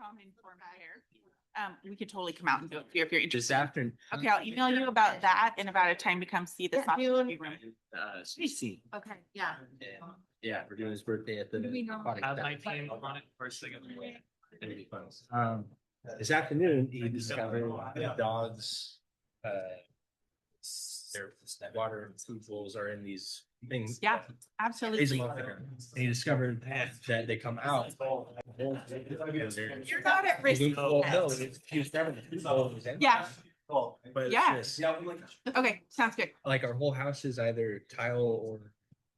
come and form here. We could totally come out and do it if you're This interested. afternoon. Okay, I'll email you about that and about a time to come see the soft tissue room. CC. Okay, yeah. Yeah, we're doing his birthday at the. Do we know? Have my team on it first thing in the morning. It'll be fun. This afternoon, he discovered the dogs, their water and food bowls are in these things. Yeah, Raise them absolutely. off the ground. And he discovered that they come out. You're not at risk. Well, no, he discovered the food bowl was empty. Yeah. But Yeah. it's just, Okay, sounds good. like our whole house is either tile or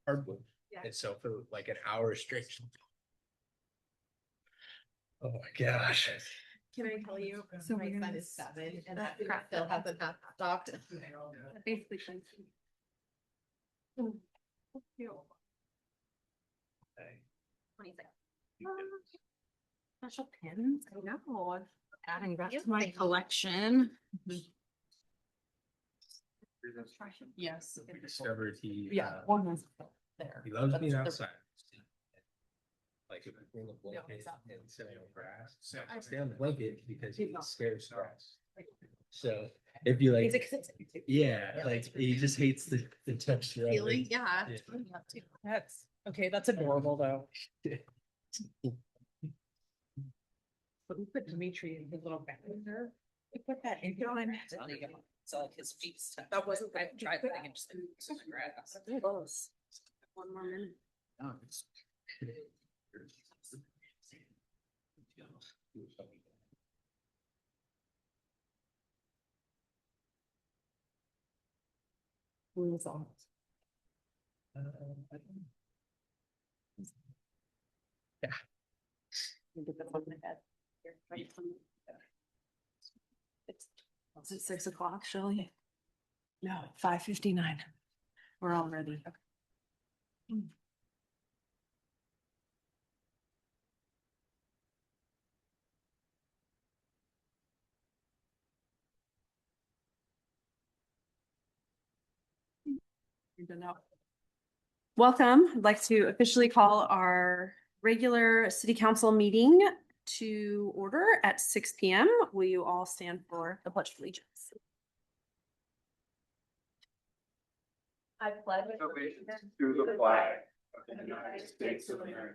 hardwood. Yeah. And so for like an hour straight. Oh my gosh. Can I tell you? So My we're son gonna- is 7 and that still hasn't adopted. Basically. Special pins, I know. Adding that to my collection. Yes. We discovered he, Yeah, one was there. he loves being That's the- outside. Like if I bring a blanket exactly. and sit on grass, I stay on the blanket because he's scared of grass. So if you like, yeah, like he just hates the texture of Feeling, it. yeah. Yeah. That's, okay, that's adorable though. But we put Dimitri in his little bag there. We put that in. So like his feet stuff. That wasn't, I tried putting it just in the grass. Close. One more minute. No, it's- Who was on? I don't know. Get that on my head. Here, right from- Is it 6 o'clock, Shelley? No, 5:59. We're all ready. Welcome. I'd like to officially call our regular city council meeting to order at 6 p.m. Will you all stand for the pledge of allegiance? I pledge allegiance to the flag of the United States of America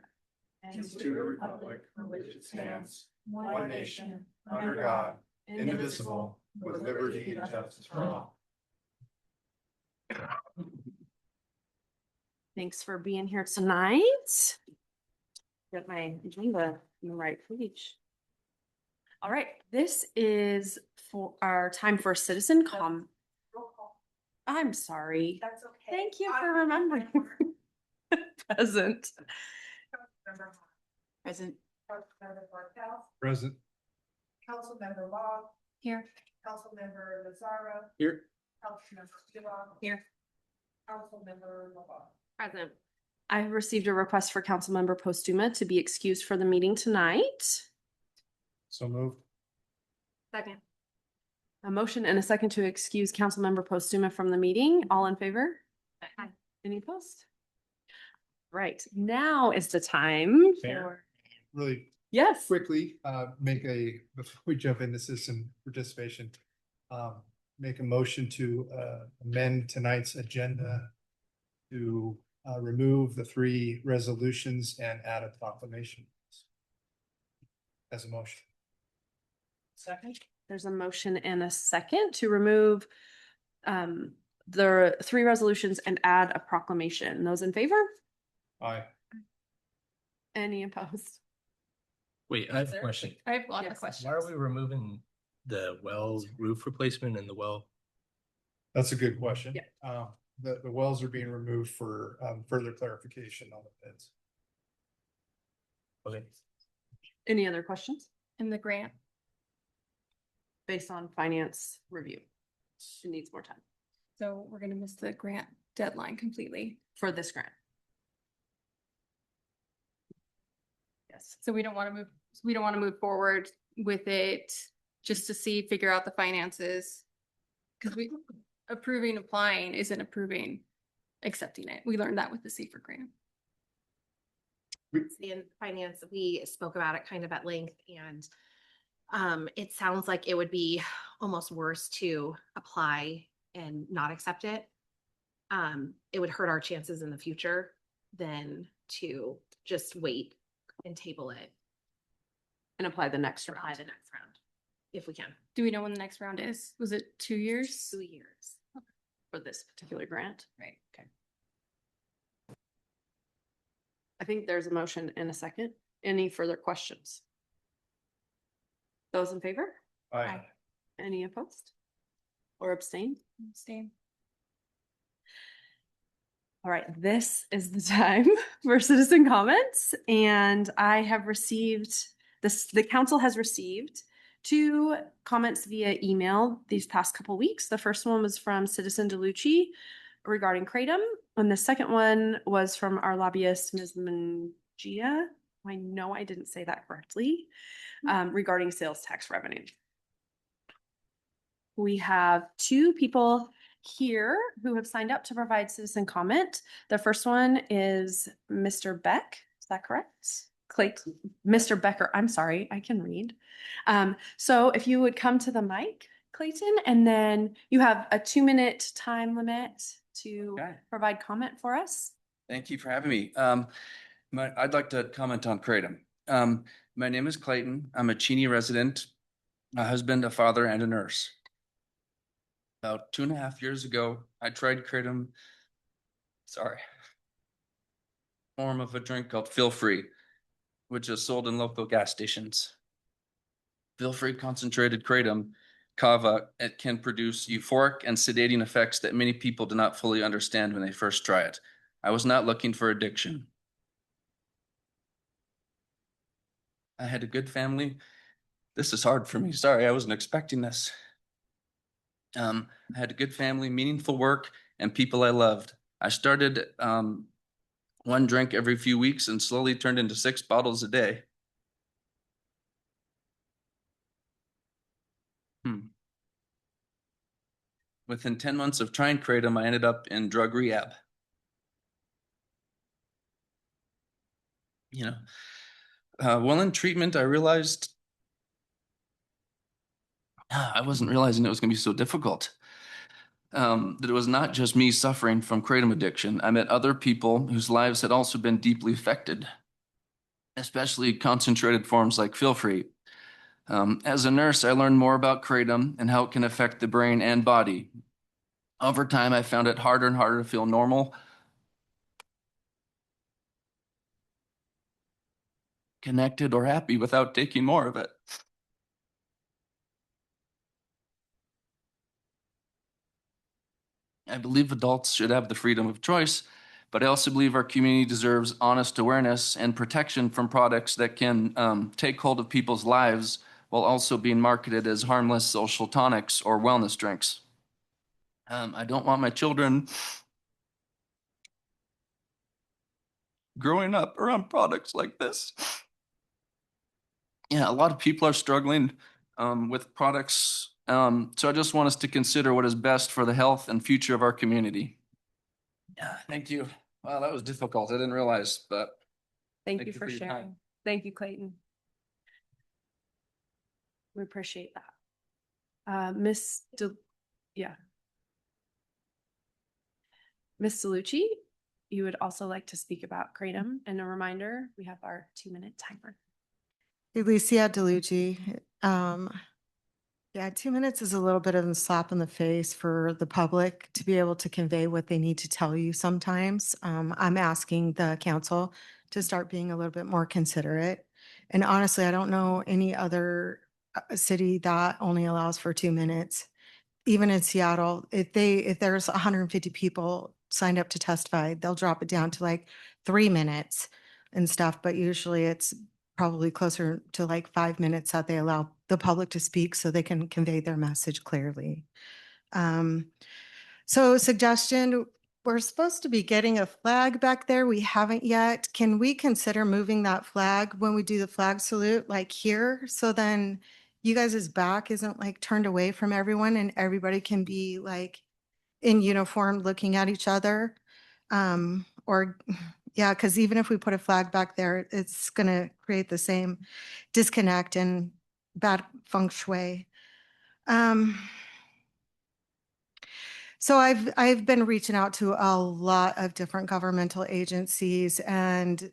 and to the republic for which it stands, one nation, under God, indivisible, with liberty and justice for all. Thanks for being here tonight. Get my agenda in the right page. All right, this is for our time for citizen I'm sorry. That's okay. Thank you for remembering. Present. Present. Councilmember Bartel, Present. Councilmember Long, Here. Councilmember Lazara, Here. Councilmember Dillon, Here. Councilmember LeBlanc. Present. I have received a request for Councilmember Postuma to be excused for the meeting tonight. So moved. Second. A motion and a second to excuse Councilmember Postuma from the meeting. All in favor? Aye. Any opposed? Right, now is the time Fair. for, Really yes. quickly, before we jump into citizen participation, make a motion to amend tonight's agenda to remove the 3 resolutions and add a proclamation as a motion. Second. There's a motion and a second to remove the 3 resolutions and add a proclamation. Those in favor? Aye. Any opposed? Wait, I have a question. I have a lot Yes. of questions. Why are we removing the well roof replacement and the well? That's a good question. Yeah. The wells are being removed for further clarification on the bids. Okay. Any other questions? In the grant. Based on finance review. It needs more time So we're gonna miss the grant deadline completely. for this grant. Yes. So we don't want to move forward with it just to figure out the finances. Cause approving applying isn't approving accepting it. We learned that with the Safer grant. in finance, we spoke about it kind of at length, and it sounds like it would be almost worse to apply and not accept it. It would hurt our chances in the future than to just wait and table it And apply the next and apply round. the next round, if we can. Do we know when the next round is? Was it 2 years? 2 years. For this particular grant. Right. Okay. I think there's a motion and a second. Any further questions? Those in favor? Aye. Any opposed? Or abstain? Abstain. All right, this is the time for citizen comments, and I have received this, the council has received 2 comments via email these past couple weeks. The first one was from Citizen DeLucci regarding Kratom, and the second one was from our lobbyist, Ms. Mangia. I know I didn't say that correctly, regarding sales tax revenue. We have 2 people here who have signed up to provide citizen comment. The first one is Mr. Beck. Is that correct? Clayton, Mr. Becker, I'm sorry, I can read. So if you would come to the mic, Clayton, and then you have a 2-minute time limit to Okay. provide comment for us. Thank you for having me. I'd like to comment on Kratom. My name is Clayton. I'm a Cheney resident, a husband, a father, and a nurse. About 2.5 years ago, I tried Kratom. Form of a drink called Feel Free, which is sold in local gas stations. Feel Free concentrated Kratom kava, it can produce euphoric and sedating effects that many people do not fully understand when they first try it. I was not looking for addiction. I had a good family. This is hard for me. Sorry, I wasn't expecting this. I had a good family, meaningful work, and people I loved. I started 1 drink every few weeks and slowly turned into 6 bottles a day. Within 10 months of trying Kratom, I ended up in drug rehab. While in treatment, I realized I wasn't realizing it was going to be so difficult. That it was not just me suffering from Kratom addiction. I met other people whose lives had also been deeply affected, especially concentrated forms like Feel Free. As a nurse, I learned more about Kratom and how it can affect the brain and body. Over time, I found it harder and harder to feel normal, connected, or happy without taking more of it. I believe adults should have the freedom of choice, but I also believe our community deserves honest awareness and protection from products that can take hold of people's lives while also being marketed as harmless social tonics or wellness drinks. I don't want my children growing up around products like this. Yeah, a lot of people are struggling with products. So I just want us to consider what is best for the health and future of our community. Yeah, thank you. Wow, that was difficult. I didn't realize, but Thank you for your time. sharing. Thank you, Clayton. We appreciate that. Miss DeLucci, you would also like to speak about Kratom, and a reminder, we have our 2-minute timer. Alicia DeLucci. Yeah, 2 minutes is a little bit of a slap in the face for the public to be able to convey what they need to tell you sometimes. I'm asking the council to start being a little bit more considerate. And honestly, I don't know any other city that only allows for 2 minutes. Even in Seattle, if there's 150 people signed up to testify, they'll drop it down to like 3 minutes and stuff, but usually it's probably closer to like 5 minutes that they allow the public to speak so they can convey their message clearly. So suggestion, we're supposed to be getting a flag back there. We haven't yet. Can we consider moving that flag when we do the flag salute, like here? So then you guys' back isn't like turned away from everyone and everybody can be like in uniform looking at each other. Or Yeah, because even if we put a flag back there, it's gonna create the same disconnect and bad feng shui. Um, So I've been reaching out to a lot of different governmental agencies, and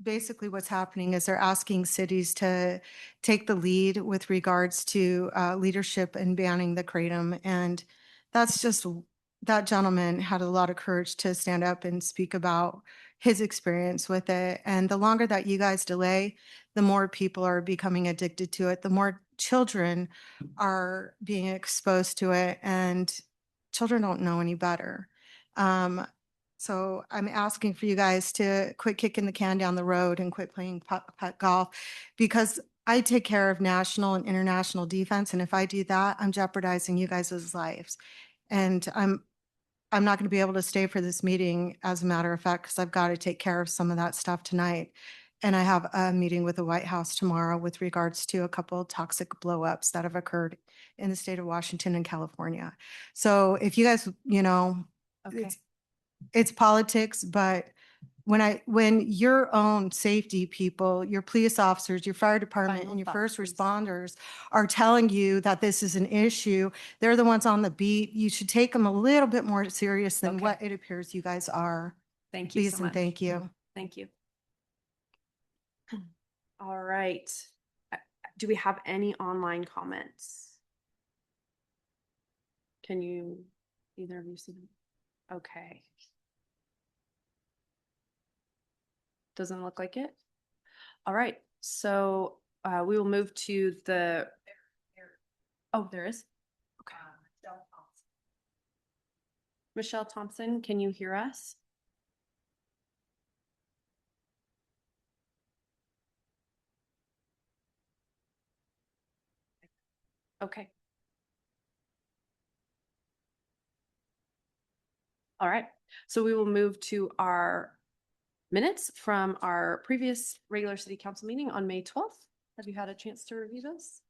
basically what's happening is they're asking cities to take the lead with regards to leadership and banning the kratom. And that's just, that gentleman had a lot of courage to stand up and speak about his experience with it. And the longer that you guys delay, the more people are becoming addicted to it, the more children are being exposed to it. And children don't know any better. So I'm asking for you guys to quit kicking the can down the road and quit playing putt golf, because I take care of national and international defense. And if I do that, I'm jeopardizing you guys' lives. And I'm not going to be able to stay for this meeting, as a matter of fact, because I've got to take care of some of that stuff tonight. And I have a meeting with the White House tomorrow with regards to a couple of toxic blowups that have occurred in the state of Washington and California. So if you guys, Okay. it's politics, but when your own safety people, your police officers, your fire department, Final and your thoughts, first please. responders are telling you that this is an issue, they're the ones on the beat. You should take them a little bit more serious than Okay. what it appears you guys are. Thank you Please so and much. thank you. Thank you. All right. Do we have any online comments? Can you, either of you see them? Okay. Doesn't look like it. All right. So we will move to the. Oh, there is. Okay. Michelle Thompson, can you hear us? Okay. All right. So we will move to our minutes from our previous regular city council meeting on May 12th. Have you had a chance to review those?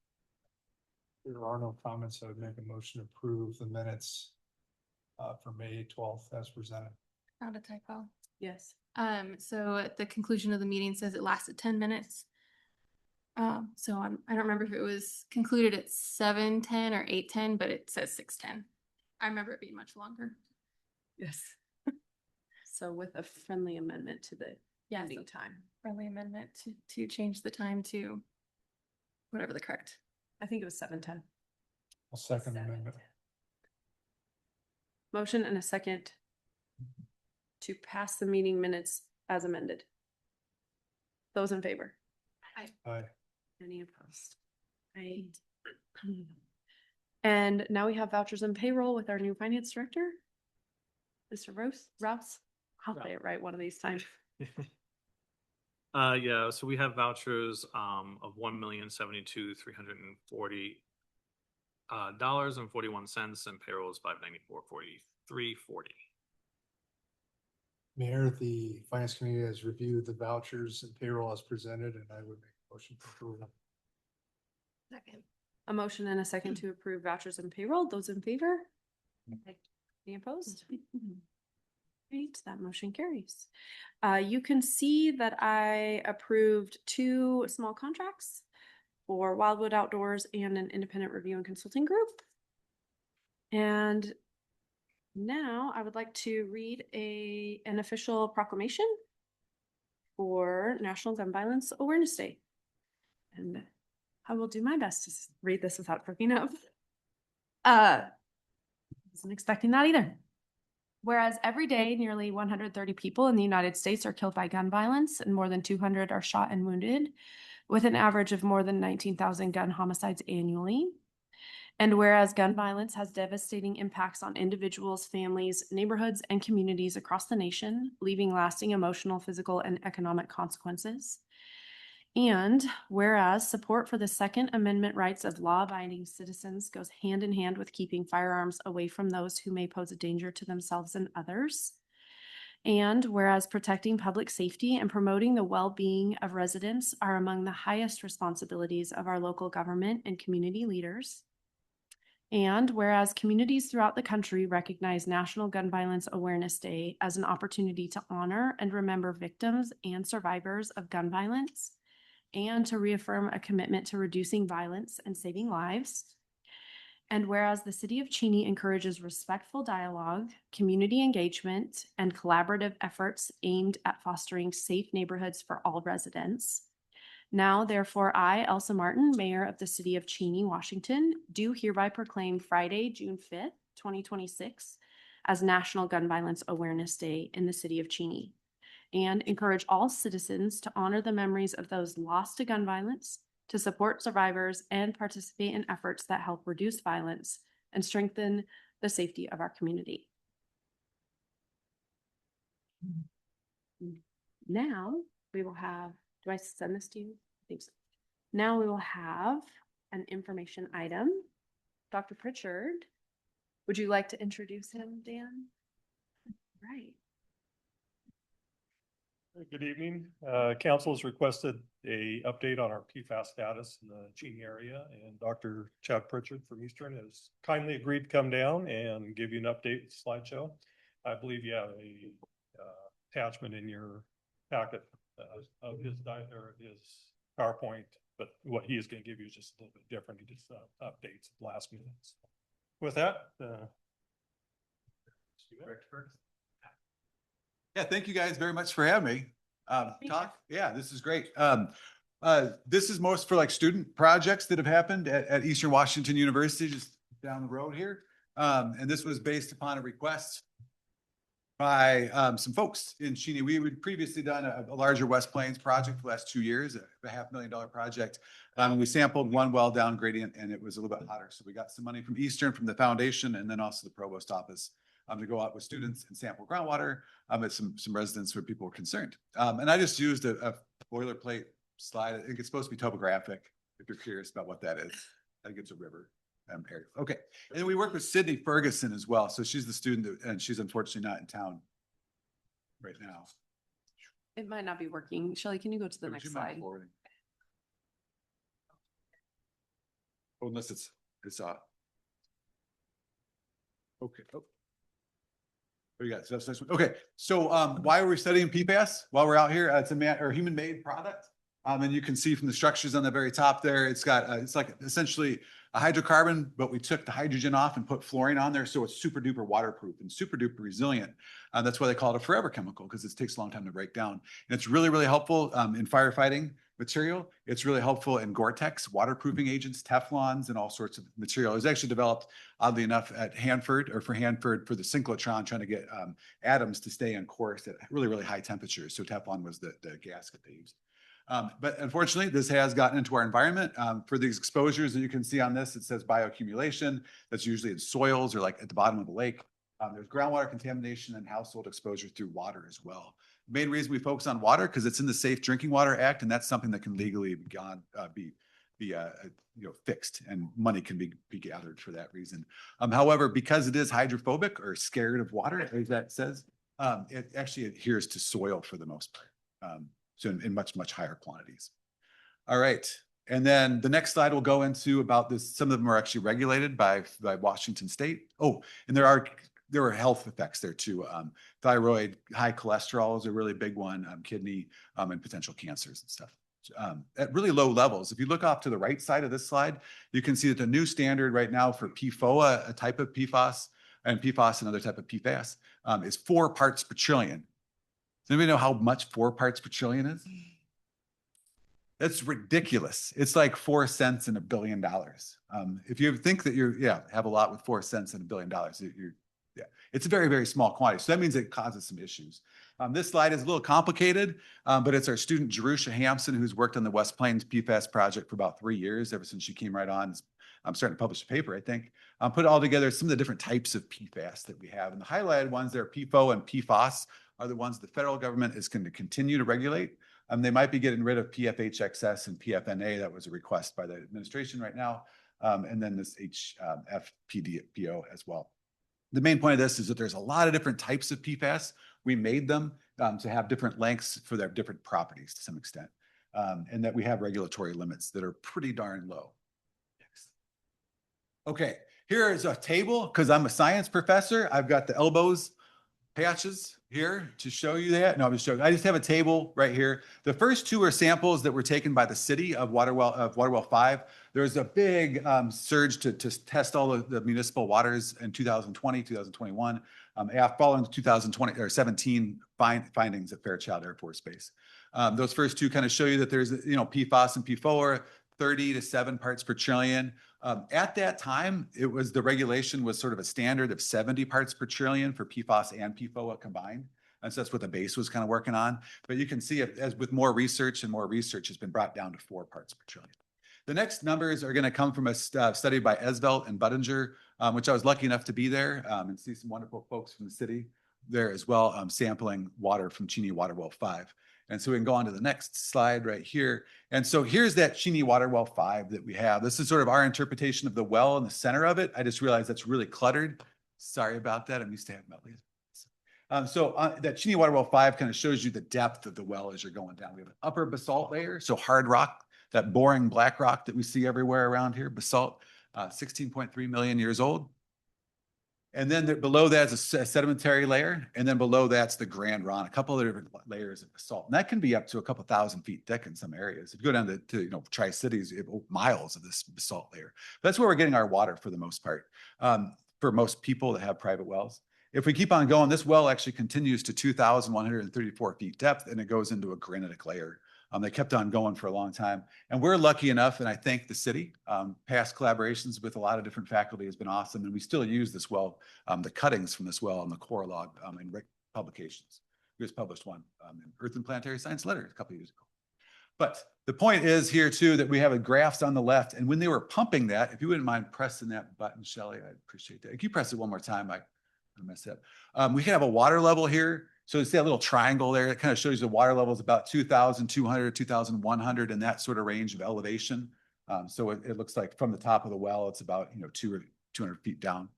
There are no comments. I would make a motion to approve the minutes for May 12th as presented. Found a typo. Yes. So at the conclusion of the meeting says it lasted 10 minutes. So I don't remember if it was concluded at 7:10 or 8:10, but it says 6:10. I remember it being much longer. Yes. So with a friendly amendment to the Yeah, ending so time. friendly amendment to change the time to whatever the correct. I think it was 7:10. I'll second the amendment. Motion and a second to pass the meeting minutes as amended. Those in favor? Aye. Any opposed? Right. And now we have vouchers and payroll with our new finance director, Mr. Rouse. I'll say it right one of these times. Yeah, so we have vouchers of $1,072,340 dollars and 41 cents, and payroll is $594.43.40. Mayor, the finance committee has reviewed the vouchers and payroll as presented, and I would make a motion for approval. Second. A motion and a second to approve vouchers and payroll. Those in favor? Any opposed? Great, that motion carries. You can see that I approved 2 small contracts for Wildwood Outdoors and an independent review and consulting group. And now I would like to read an official proclamation for National Gun Violence Awareness Day. And I will do my best to read this without freaking up. Wasn't expecting that either. Whereas every day, nearly 130 people in the United States are killed by gun violence and more than 200 are shot and wounded, with an average of more than 19,000 gun homicides annually. And whereas gun violence has devastating impacts on individuals, families, neighborhoods, and communities across the nation, leaving lasting emotional, physical, and economic consequences. And whereas support for the Second Amendment rights of law-abiding citizens goes hand in hand with keeping firearms away from those who may pose a danger to themselves and others. And whereas protecting public safety and promoting the well-being of residents are among the highest responsibilities of our local government and community leaders. And whereas communities throughout the country recognize National Gun Violence Awareness Day as an opportunity to honor and remember victims and survivors of gun violence, and to reaffirm a commitment to reducing violence and saving lives. And whereas the City of Cheney encourages respectful dialogue, community engagement, and collaborative efforts aimed at fostering safe neighborhoods for all residents. Now, therefore, I, Elsa Martin, Mayor of the City of Cheney, Washington, do hereby proclaim Friday, June 5th, 2026, as National Gun Violence Awareness Day in the City of Cheney, and encourage all citizens to honor the memories of those lost to gun violence, to support survivors, and participate in efforts that help reduce violence and strengthen the safety of our community. Now we will have, do I send this to you? I think so. Now we will have an information item. Dr. Pritchard, would you like to introduce him, Dan? Right. Good evening. Council has requested a update on our PFAS status in the Cheney area, and Dr. Chad Pritchard from Eastern has kindly agreed to come down and give you an update slideshow. I believe you have a attachment in your packet of his PowerPoint, but what he is going to give you is just a little bit different. He just updates last minutes. With that, yeah, thank you guys very much for having me. Yeah, this is great. This is most for like student projects that have happened at Eastern Washington University, just down the road here. And this was based upon a request by some folks in Cheney. We had previously done a larger West Plains project for the last 2 years, a $500,000 project. And we sampled one well down gradient and it was a little bit hotter. So we got some money from Eastern, from the foundation, and then also the provost office to go out with students and sample groundwater at some residents where people were concerned. And I just used a boilerplate slide. I think it's supposed to be topographic, if you're curious about what that is. I think it's a river. Area. Okay. And we work with Sydney Ferguson as well. So she's the student and she's unfortunately not in town right now. It might not be working. Shelley, can you go to the next slide? Oh, unless it's okay. Oh. What do you got? So that's one. Okay. So why are we studying PFAS while we're out here? It's a human-made product. And you can see from the structures on the very top there, it's got, it's like essentially a hydrocarbon, but we took the hydrogen off and put fluorine on there. So it's super duper waterproof and super duper resilient. That's why they call it a forever chemical, because it takes a long time to break down. And it's really, really helpful in firefighting material. It's really helpful in Gore-Tex, waterproofing agents, Teflons, and all sorts of material. It was actually developed, oddly enough, at Hanford, or for Hanford, for the synchrotron, trying to get atoms to stay on course at really, really high temperatures. So Teflon was the gasket they used. But unfortunately, this has gotten into our environment. For these exposures that you can see on this, it says bioaccumulation. That's usually in soils or like at the bottom of a lake. There's groundwater contamination and household exposure through water as well. The main reason we focus on water because it's in the Safe Drinking Water Act, and that's something that can legally be fixed, and money can be gathered for that reason. However, because it is hydrophobic or scared of water, as that says, it actually adheres to soil for the most part. So in much, much higher quantities. All right. And then the next slide will go into about this. Some of them are actually regulated by Washington State. Oh, and there are health effects there too. Thyroid, high cholesterol is a really big one, kidney, and potential cancers and stuff. At really low levels. If you look off to the right side of this slide, you can see that the new standard right now for PFOA, a type of PFAS, and PFAS, another type of PFAS, is 4 parts per trillion. Does anybody know how much 4 parts per trillion is? That's ridiculous. It's like 4 cents in $1 billion. If you think that have a lot with 4 cents in $1 billion, it's a very, very small quantity. So that means it causes some issues. This slide is a little complicated, but it's our student Jerusha Hampson, who's worked on the West Plains PFAS project for about 3 years, ever since she came right on. I'm starting to publish a paper, I think. Put all together some of the different types of PFAS that we have. And the highlighted ones there, PFOA and PFOS, are the ones the federal government is going to continue to regulate. They might be getting rid of PFHXS and PFNA. That was a request by the administration right now. And then this HFPDPO as well. The main point of this is that there's a lot of different types of PFAS. We made them to have different lengths for their different properties to some extent. And that we have regulatory limits that are pretty darn low. Okay, here is a table, because I'm a science professor. I've got the elbows patches here to show you that. No, I'm just showing. I just have a table right here. The first two are samples that were taken by the city of water well 5. There was a big surge to test all of the municipal waters in 2020, 2021, following the 2020 or 17 findings at Fairchild Air Force Base. Those first two kind of show you that there's, PFAS and PFOA, 30 to 7 parts per trillion. At that time, the regulation was sort of a standard of 70 parts per trillion for PFAS and PFOA combined. And so that's what the base was kind of working on. But you can see as with more research has been brought down to 4 parts per trillion. The next numbers are going to come from a study by Esvelt and Budinger, which I was lucky enough to be there and see some wonderful folks from the city there as well, sampling water from Cheney Water Well 5. And so we can go on to the next slide right here. And so here's that Cheney Water Well 5 that we have. This is sort of our interpretation of the well in the center of it. I just realized that's really cluttered. Sorry about that. I'm used to having that. That Cheney Water Well 5 kind of shows you the depth of the well as you're going down. We have an upper basalt layer, so hard rock, that boring black rock that we see everywhere around here, basalt, 16.3 million years old. And then below that is a sedimentary layer. And then below that's the Grand Ronde, a couple of different layers of basalt. And that can be up to a couple thousand feet thick in some areas. If you go down to Tri-Cities, you have miles of this basalt layer. That's where we're getting our water for the most part, for most people that have private wells. If we keep on going, this well actually continues to 2,134 feet depth, and it goes into a granitic layer. They kept on going for a long time. And we're lucky enough, and I thank the city, past collaborations with a lot of different faculty has been awesome. And we still use this well, the cuttings from this well on the core log in publications. We just published one in Earth and Planetary Science Letter a couple of years ago. But the point is here too, that we have a graphs on the left. And when they were pumping that, if you wouldn't mind pressing that button, Shelley, I'd appreciate that. If you press it one more time, I messed up. We can have a water level here. So you see that little triangle there, it kind of shows you the water level is about 2,200, 2,100 in that sort of range of elevation. So it looks like from the top of the well, it's about 200 feet down.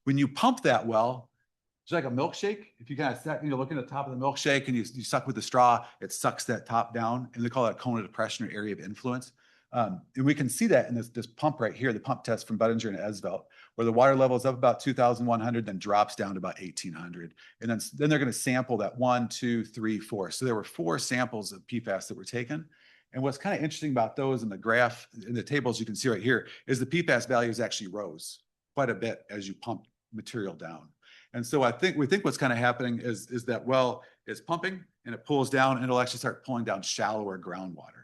When you pump that well, it's like a milkshake. If you kind of look at the top of the milkshake and you suck with the straw, it sucks that top down, and they call it a cone of depression or area of influence. And we can see that in this pump right here, the pump test from Budinger and Esvelt, where the water level is up about 2,100, then drops down to about 1,800. And then they're going to sample that 1, 2, 3, 4. So there were 4 samples of PFAS that were taken. And what's kind of interesting about those in the graph, in the tables you can see right here, is the PFAS values actually rose quite a bit as you pump material down. And so we think what's kind of happening is that well is pumping and it pulls down, and it'll actually start pulling down shallower groundwater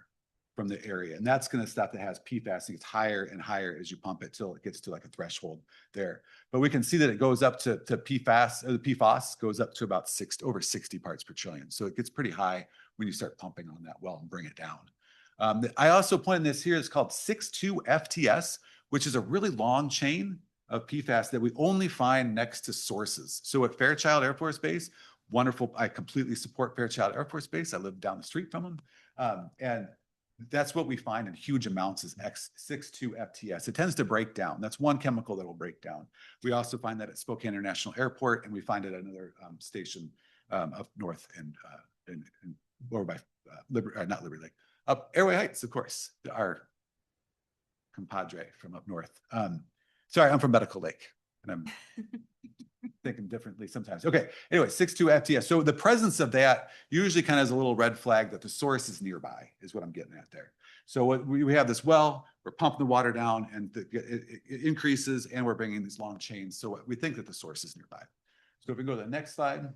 from the area. And that's going to stuff that has PFAS. It gets higher and higher as you pump it till it gets to like a threshold there. But we can see that it goes up to PFAS, or the PFAS goes up to about over 60 parts per trillion. So it gets pretty high when you start pumping on that well and bring it down. I also pointed this here, it's called 6.2 FTS, which is a really long chain of PFAS that we only find next to sources. So at Fairchild Air Force Base, wonderful, I completely support Fairchild Air Force Base. I live down the street from them. And that's what we find in huge amounts is 6.2 FTS. It tends to break down. That's one chemical that will break down. We also find that at Spokane International Airport, and we find it at another station up north and over by not Liberty Lake, up Airway Heights, of course, our compadre from up north. Sorry, I'm from Medical Lake, and I'm thinking differently sometimes. Okay, anyway, 6.2 FTS. So the presence of that usually kind of is a little red flag that the source is nearby, is what I'm getting at there. So what we have this well, we're pumping the water down, and it increases, and we're bringing these long chains. So we think that the source is nearby. So if we go to the next slide.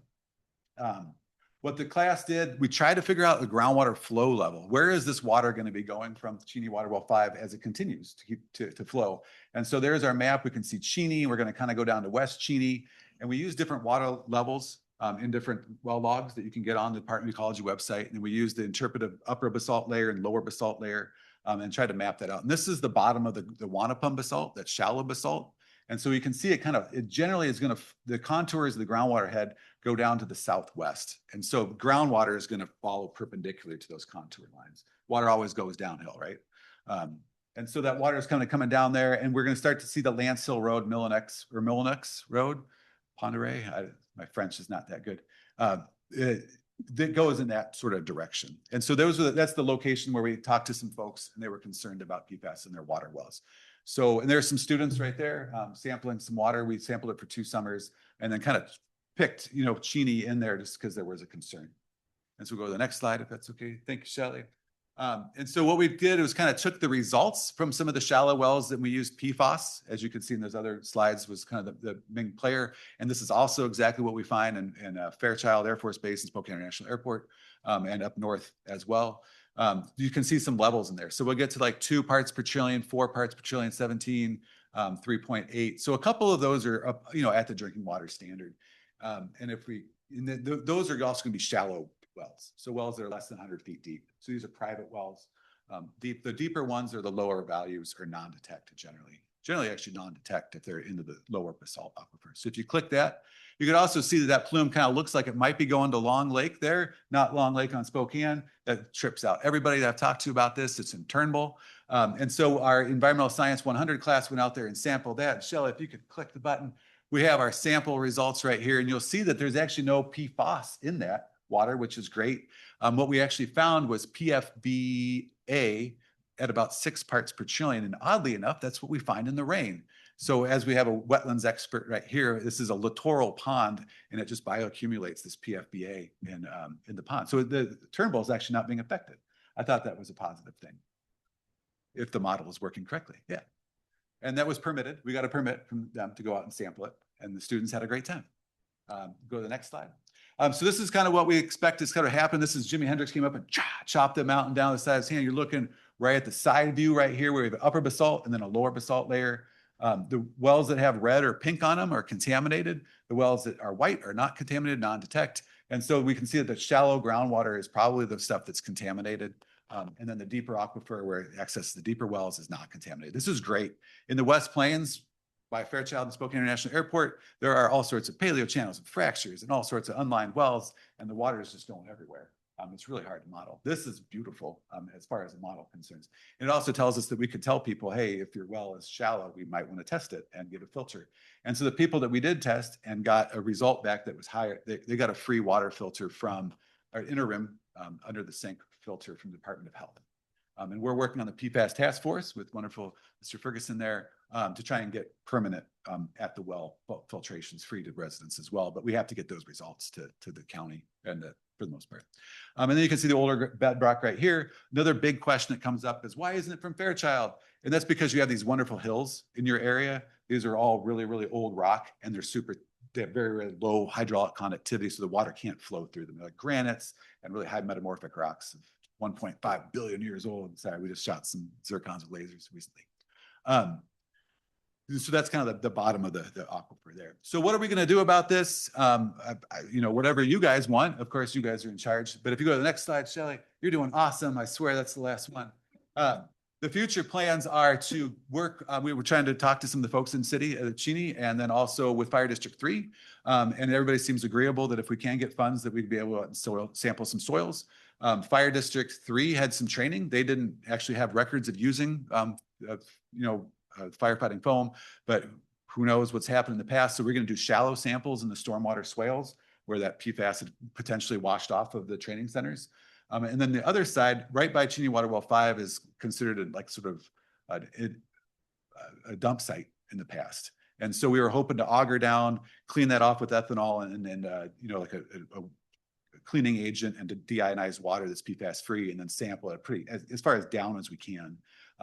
What the class did, we tried to figure out the groundwater flow level. Where is this water going to be going from Cheney Water Well 5 as it continues to flow? And so there's our map. We can see Cheney. We're going to kind of go down to West Cheney. And we use different water levels in different well logs that you can get on the Department of Ecology website. And we use the interpretive upper basalt layer and lower basalt layer and try to map that out. And this is the bottom of the Wanapum basalt, that shallow basalt. And so you can see it generally is going to, the contours of the groundwater head go down to the southwest. And so groundwater is going to follow perpendicular to those contour lines. Water always goes downhill, right? And so that water is kind of coming down there, and we're going to start to see the Lance Hill Road, Millenix Road, Ponderay. My French is not that good. That goes in that sort of direction. And so that's the location where we talked to some folks, and they were concerned about PFAS in their water wells. So, and there's some students right there sampling some water. We sampled it for 2 summers and then kind of picked, Cheney in there just because there was a concern. And so we'll go to the next slide if that's okay. Thank you, Shelley. And so what we did was kind of took the results from some of the shallow wells that we used PFAS, as you can see in those other slides, was kind of the main player. And this is also exactly what we find in Fairchild Air Force Base and Spokane International Airport and up north as well. You can see some levels in there. So we'll get to like 2 parts per trillion, 4 parts per trillion, 17, 3.8. So a couple of those are up, at the drinking water standard. And those are also going to be shallow wells. So wells that are less than 100 feet deep. So these are private wells. The deeper ones are the lower values or non-detect generally actually non-detect if they're into the lower basalt aquifer. So if you click that, you can also see that plume kind of looks like it might be going to Long Lake there, not Long Lake on Spokane. That trips out everybody that I've talked to about this. It's in Turnbull. And so our Environmental Science 100 class went out there and sampled that. Shelley, if you could click the button, we have our sample results right here, and you'll see that there's actually no PFAS in that water, which is great. What we actually found was PFBA at about 6 parts per trillion. And oddly enough, that's what we find in the rain. So as we have a wetlands expert right here, this is a littoral pond, and it just bioaccumulates this PFBA in the pond. So the Turnbull is actually not being affected. I thought that was a positive thing if the model is working correctly. Yeah. And that was permitted. We got a permit from them to go out and sample it, and the students had a great time. Go to the next slide. So this is kind of what we expect is kind of happen. This is Jimi Hendrix came up and chopped the mountain down the side of his hand. You're looking right at the side view right here where we have an upper basalt and then a lower basalt layer. The wells that have red or pink on them are contaminated. The wells that are white are not contaminated, non-detect. And so we can see that the shallow groundwater is probably the stuff that's contaminated. And then the deeper aquifer where it accesses the deeper wells is not contaminated. This is great. In the West Plains, by Fairchild and Spokane International Airport, there are all sorts of paleo channels and fractures and all sorts of unlined wells, and the water is just going everywhere. It's really hard to model. This is beautiful as far as the model concerns. And it also tells us that we could tell people, hey, if your well is shallow, we might want to test it and get a filter. And so the people that we did test and got a result back that was higher, they got a free water filter from our interim under the sink filter from the Department of Health. And we're working on the PFAS task force with wonderful Mr. Ferguson there to try and get permanent at the well filtrations free to residents as well. But we have to get those results to the county and for the most part. And then you can see the older bedrock right here. Another big question that comes up is why isn't it from Fairchild? And that's because you have these wonderful hills in your area. These are all really, really old rock, and they have very, very low hydraulic conductivity, so the water can't flow through them. They're like granites and really high metamorphic rocks. 1.5 billion years old. Sorry, we just shot some zircons with lasers recently. So that's kind of the bottom of the aquifer there. So what are we going to do about this? Whatever you guys want. Of course, you guys are in charge. But if you go to the next slide, Shelley, you're doing awesome. I swear that's the last one. The future plans are to work. We were trying to talk to some of the folks in City of Cheney and then also with Fire District 3. And everybody seems agreeable that if we can get funds that we'd be able to sample some soils. Fire District 3 had some training. They didn't actually have records of using, firefighting foam, but who knows what's happened in the past. So we're going to do shallow samples in the stormwater swales where that PFAS had potentially washed off of the training centers. And then the other side, right by Cheney Water Well 5 is considered a dump site in the past. And so we were hoping to auger down, clean that off with ethanol and like a cleaning agent and to deionize water that's PFAS free and then sample it as far as down as we can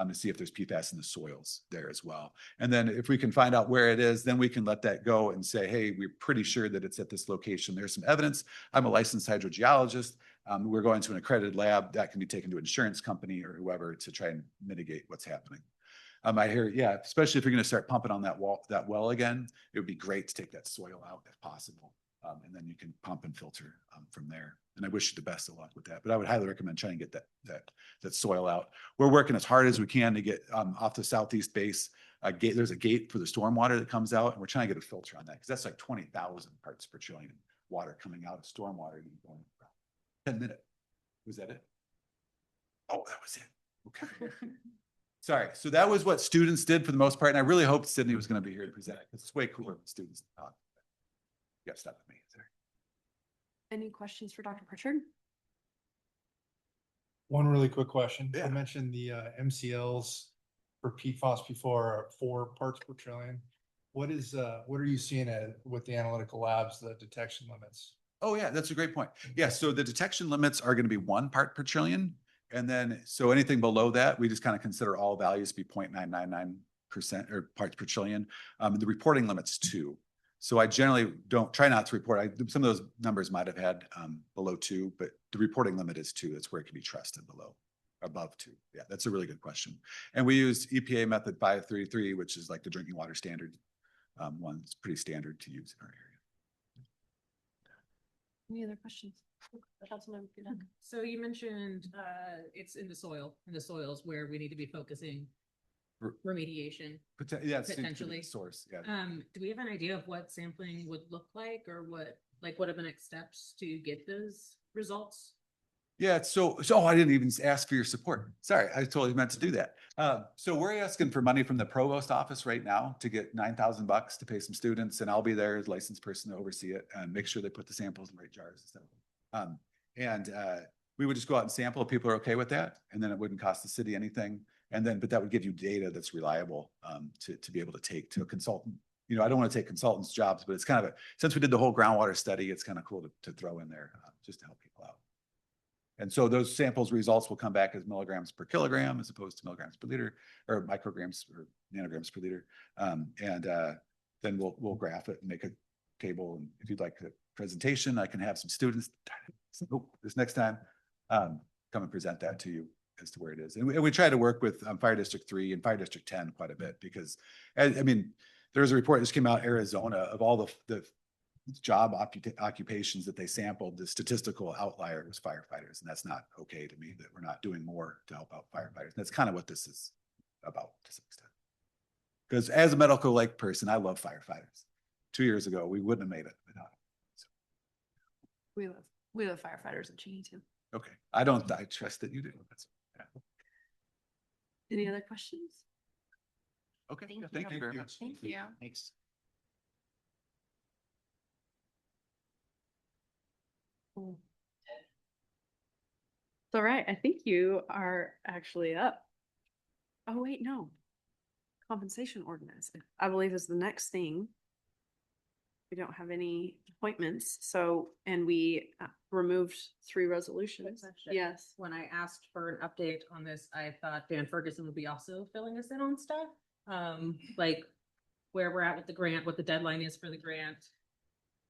to see if there's PFAS in the soils there as well. And then if we can find out where it is, then we can let that go and say, hey, we're pretty sure that it's at this location. There's some evidence. I'm a licensed hydrogeologist. We're going to an accredited lab that can be taken to an insurance company or whoever to try and mitigate what's happening. I hear, yeah, especially if you're going to start pumping on that well again, it would be great to take that soil out if possible. And then you can pump and filter from there. And I wish you the best of luck with that. But I would highly recommend trying to get that soil out. We're working as hard as we can to get off the southeast base. There's a gate for the stormwater that comes out, and we're trying to get a filter on that because that's like 20,000 parts per trillion water coming out of stormwater. And going 10 minutes. Was that it? Oh, that was it. Okay. Sorry. So that was what students did for the most part. And I really hoped Sydney was going to be here to present it because it's way cooler when students talk. You got to stop with me. Sorry. Any questions for Dr. Pritchard? One really quick question. Yeah. You mentioned the MCLs for PFAS before are 4 parts per trillion. What are you seeing with the analytical labs, the detection limits? Oh, yeah, that's a great point. Yeah, so the detection limits are going to be 1 part per trillion. And then, so anything below that, we just kind of consider all values to be 0.999% or parts per trillion. The reporting limit's 2. So I generally don't try not to report. Some of those numbers might have had below 2, but the reporting limit is 2. That's where it can be trusted above 2. Yeah, that's a really good question. And we use EPA method 533, which is like the drinking water standard one. It's pretty standard to use in our area. Any other questions? So you mentioned it's in the soils where we need to be focusing remediation. Yeah, it seems to be Potentially. the source. Yeah. Do we have an idea of what sampling would look like, or what are the next steps to get those results? Yeah, so I didn't even ask for your support. Sorry, I totally meant to do that. So we're asking for money from the provost office right now to get $9,000 to pay some students, and I'll be there as licensed person to oversee it and make sure they put the samples in the right jars and stuff. We would just go out and sample if people are okay with that, and then it wouldn't cost the city anything. But that would give you data that's reliable to be able to take to a consultant. You know, I don't want to take consultants' jobs, but it's kind of since we did the whole groundwater study, it's kind of cool to throw in there just to help people out. And so those samples results will come back as milligrams per kilogram as opposed to milligrams per liter or micrograms or nanograms per liter. Then we'll graph it and make a table. And if you'd like a presentation, I can have some students this next time come and present that to you as to where it is. And we try to work with Fire District 3 and Fire District 10 quite a bit because, I mean, there's a report that just came out Arizona of all the job occupations that they sampled. The statistical outlier was firefighters, and that's not okay to me that we're not doing more to help out firefighters. And that's kind of what this is about to some extent. Because as a medical like person, I love firefighters. 2 years ago, we wouldn't have made it without them. So. We love firefighters in Cheney too. Okay, I trust that you do. Any other questions? Okay, Thank thank you. you very much. Thank you. Thanks. All right, I think you are actually up. Oh, wait, no. Compensation ordinance, I believe is the next thing. We don't have any appointments, and we removed 3 resolutions. Question. Yes. When I asked for an update on this, I thought Dan Ferguson would be also filling us in on stuff. Like where we're at with the grant, what the deadline is for the grant.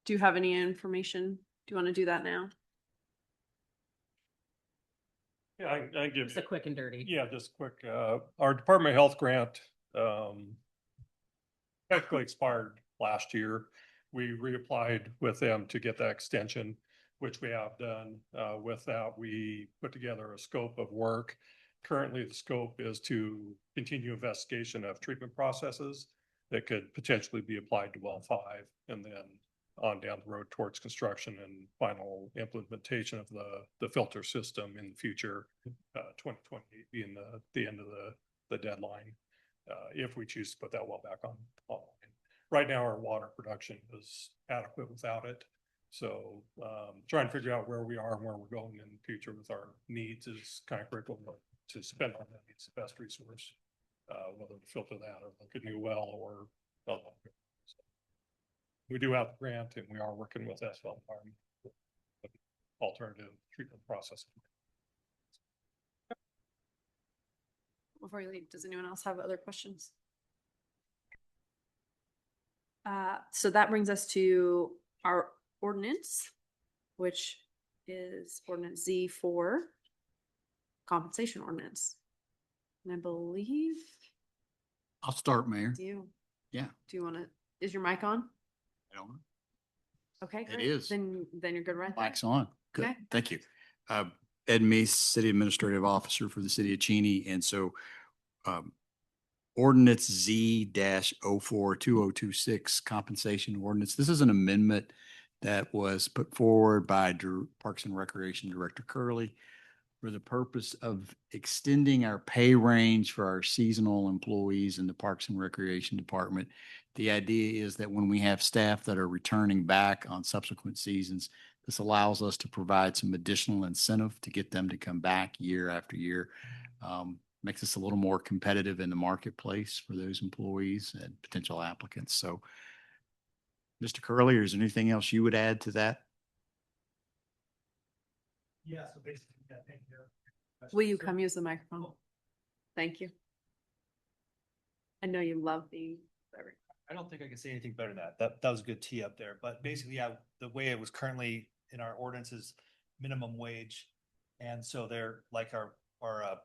Do you have any information? Do you want to do that now? Yeah, I give Just you. a quick and dirty. Yeah, just quick. Our Department of Health grant technically expired last year. We reapplied with them to get that extension, which we have done. With that, we put together a scope of work. Currently, the scope is to continue investigation of treatment processes that could potentially be applied to well 5, and then on down the road towards construction and final implementation of the filter system in the future, 2028 being the end of the deadline, if we choose to put that well back on. Right now, our water production is adequate without it. So trying to figure out where we are and where we're going in the future with our needs is kind of critical to spend on that. It's the best resource, whether to filter that or look at new well or we do have the grant, and we are working with SL Environment alternative treatment process. Before you leave, does anyone else have other questions? So that brings us to our ordinance, which is ordinance Z4, compensation ordinance. And I believe. I'll start, Mayor. Do you? Yeah. Do you want to, is your mic on? I don't know. Okay, It great. is. Then you're good right there. Mic's on. Good. Okay. Thank you. Ed Meese, City Administrative Officer for the City of Cheney. And so ordinance Z-042026 compensation ordinance. This is an amendment that was put forward by Parks and Recreation Director Curley for the purpose of extending our pay range for our seasonal employees in the Parks and Recreation Department. The idea is that when we have staff that are returning back on subsequent seasons, this allows us to provide some additional incentive to get them to come back year after year. makes us a little more competitive in the marketplace for those employees and potential applicants. So Mr. Curley, is there anything else you would add to that? Yeah, so basically, yeah, thank you. Will you come use the microphone? Thank you. I know you love being. I don't think I can say anything better than that. That was a good tee up there. But basically, yeah, the way it was currently in our ordinance is minimum wage. And so they're like our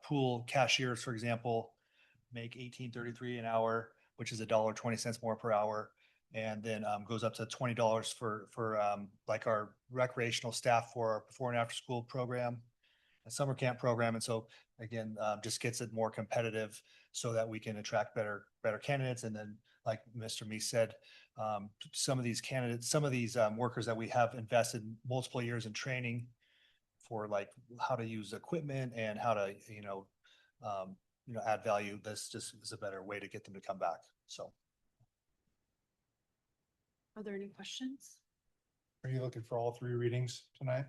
pool cashiers, for example, make $18.33 an hour, which is $1.20 more per hour. And then goes up to $20 for like our recreational staff for our before and after school program, a summer camp program. And so again, just gets it more competitive so that we can attract better candidates. And then like Mr. Meese said, some of these candidates, some of these workers that we have invested multiple years in training for like how to use equipment and how to, add value. This just is a better way to get them to come back. So. Are there any questions? Are you looking for all 3 readings tonight?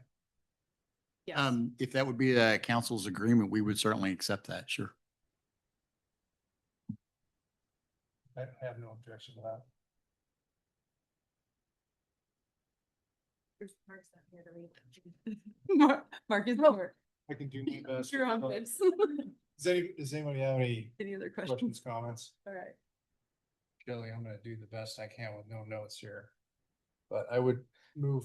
Yes. If that would be the council's agreement, we would certainly accept that. Sure. I have no objection to that. Mark is over. I can do my best. You're on this. Does anybody have any Other questions, comments? All right. Kelly, I'm gonna do the best I can with no notes here. But I would move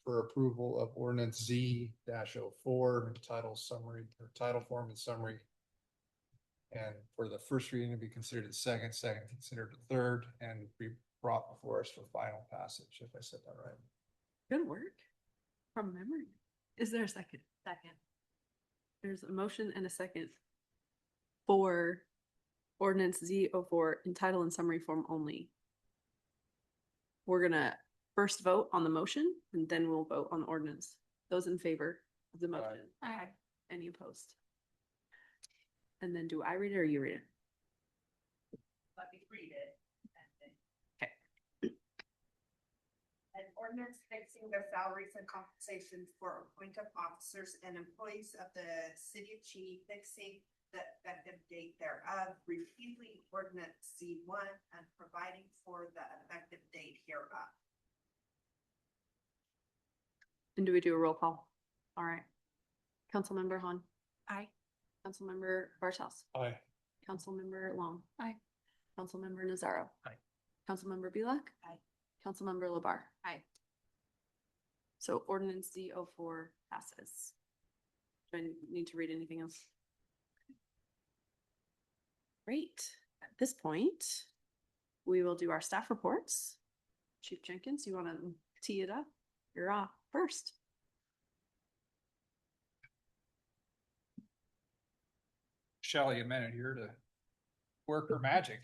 for approval of ordinance Z-04, title summary or title form and summary. And for the first reading to be considered the second considered the third, and be brought before us for final passage, if I said that right. Good work. From memory. Is there a second? Second. There's a motion and a second for ordinance Z-04 in title and summary form only. We're gonna first vote on the motion and then we'll vote on the ordinance. Those in favor of the motion? Aye. Any opposed? And then do I read it or you read it? Let me read it. Okay. An ordinance fixing the salaries and compensation for appointed officers and employees of the city of Cheney, fixing the effective date thereof, repealing ordinance Z1 and providing for the effective date hereof. And do we do a roll call? All right. Councilmember Han. Aye. Councilmember Bartels. Aye. Councilmember Long. Aye. Councilmember Nazaro. Aye. Councilmember Bilek. Aye. Councilmember Labar. Aye. So ordinance Z-04 passes. Do I need to read anything else? Great. At this point, we will do our staff reports. Chief Jenkins, you want to tee it up? You're off first. Shelley a minute here to work her magic.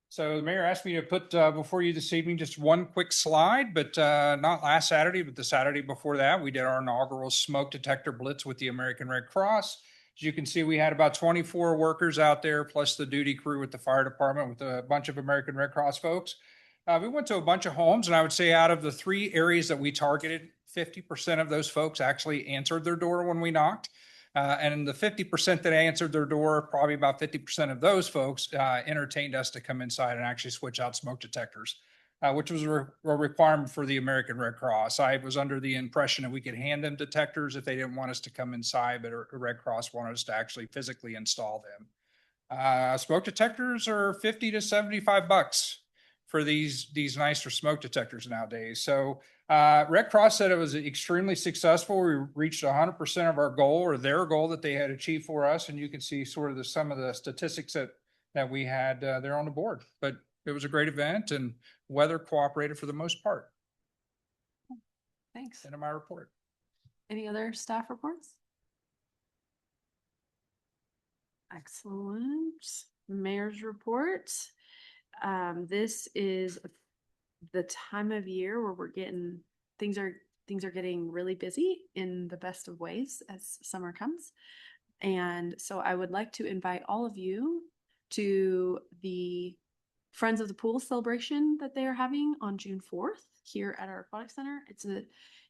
So the mayor asked me to put before you this evening just one quick slide, but not last Saturday, but the Saturday before that, we did our inaugural smoke detector blitz with the American Red Cross. As you can see, we had about 24 workers out there, plus the duty crew with the fire department with a bunch of American Red Cross folks. We went to a bunch of homes, and I would say out of the 3 areas that we targeted, 50% of those folks actually answered their door when we knocked. And in the 50% that answered their door, probably about 50% of those folks entertained us to come inside and actually switch out smoke detectors, which was a requirement for the American Red Cross. I was under the impression that we could hand them detectors if they didn't want us to come inside, but Red Cross wanted us to actually physically install them. Smoke detectors are $50 to $75 for these nicer smoke detectors nowadays. So Red Cross said it was extremely successful. We reached 100% of our goal, or their goal, that they had achieved for us. And you can see sort of some of the statistics that we had there on the board. But it was a great event, and weather cooperated for the most part. Thanks. End of my report. Any other staff reports? Excellent. Mayor's report. This is the time of year where we're getting things are getting really busy in the best of ways as summer comes. And so I would like to invite all of you to the Friends of the Pool celebration that they are having on June 4th here at our aquatic center.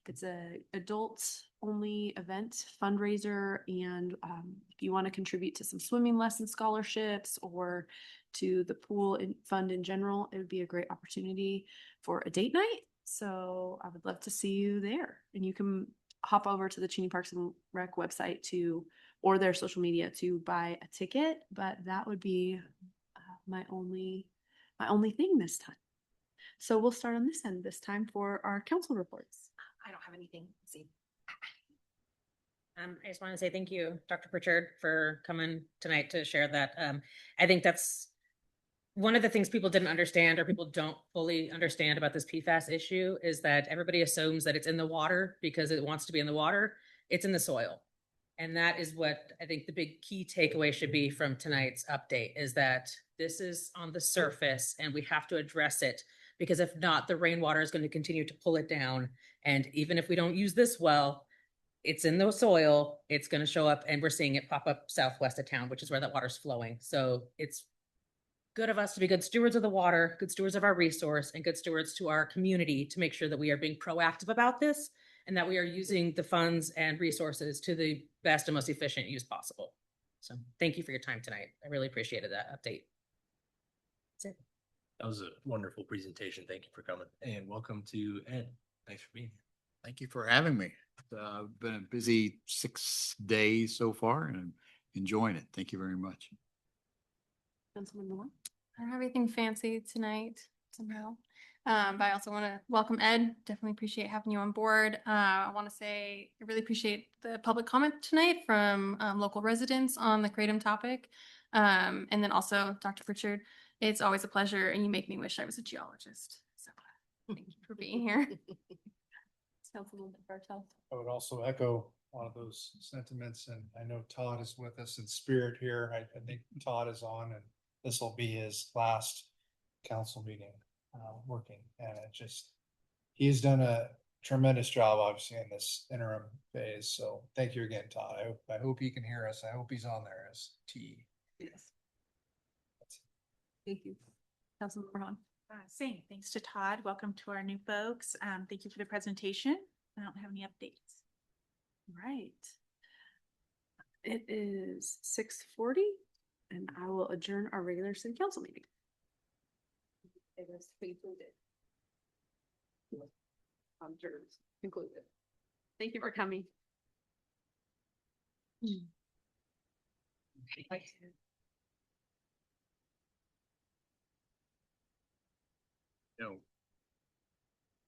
It's a adult only event fundraiser. And if you want to contribute to some swimming lesson scholarships or to the pool fund in general, it would be a great opportunity for a date night. So I would love to see you there. And you can hop over to the Cheney Parks and Rec website or their social media to buy a ticket. But that would be my only thing this time. So we'll start on this end this time for our council reports. I don't have anything. Let's see. I just want to say thank you, Dr. Pritchard, for coming tonight to share that. I think that's one of the things people didn't understand or people don't fully understand about this PFAS issue is that everybody assumes that it's in the water because it wants to be in the water. It's in the soil. And that is what I think the big key takeaway should be from tonight's update is that this is on the surface and we have to address it because if not, the rainwater is going to continue to pull it down. And even if we don't use this well, it's in the soil, it's going to show up and we're seeing it pop up southwest of town, which is where that water's flowing. So it's good of us to be good stewards of the water, good stewards of our resource, and good stewards to our community to make sure that we are being proactive about this and that we are using the funds and resources to the best and most efficient use possible. So thank you for your time tonight. I really appreciated that update. That's it. That was a wonderful presentation. Thank you for coming and welcome to Ed. Thanks for being here. Thank you for having me. It's been a busy 6 days so far and I'm enjoying it. Thank you very much. Councilman Moore? I don't have anything fancy tonight somehow. But I also want to welcome Ed. Definitely appreciate having you on board. I want to say I really appreciate the public comment tonight from local residents on the Kratom topic. And then also Dr. Pritchard, it's always a pleasure and you make me wish I was a geologist. So thank you for being here. Councilman Bartel? I would also echo one of those sentiments, and I know Todd is with us in spirit here. I think Todd is on, and this will be his last council meeting working, and he's done a tremendous job, obviously, in this interim phase. So thank you again, Todd. I hope he can hear us. I hope he's on there as T. Yes. Thank you. Councilman Moore? Same. Thanks to Todd. Welcome to our new folks. Thank you for the presentation. I don't have any updates. Right. It is 6:40 and I will adjourn our regular city council meeting. It was concluded. Concluded. Thank you for coming. No.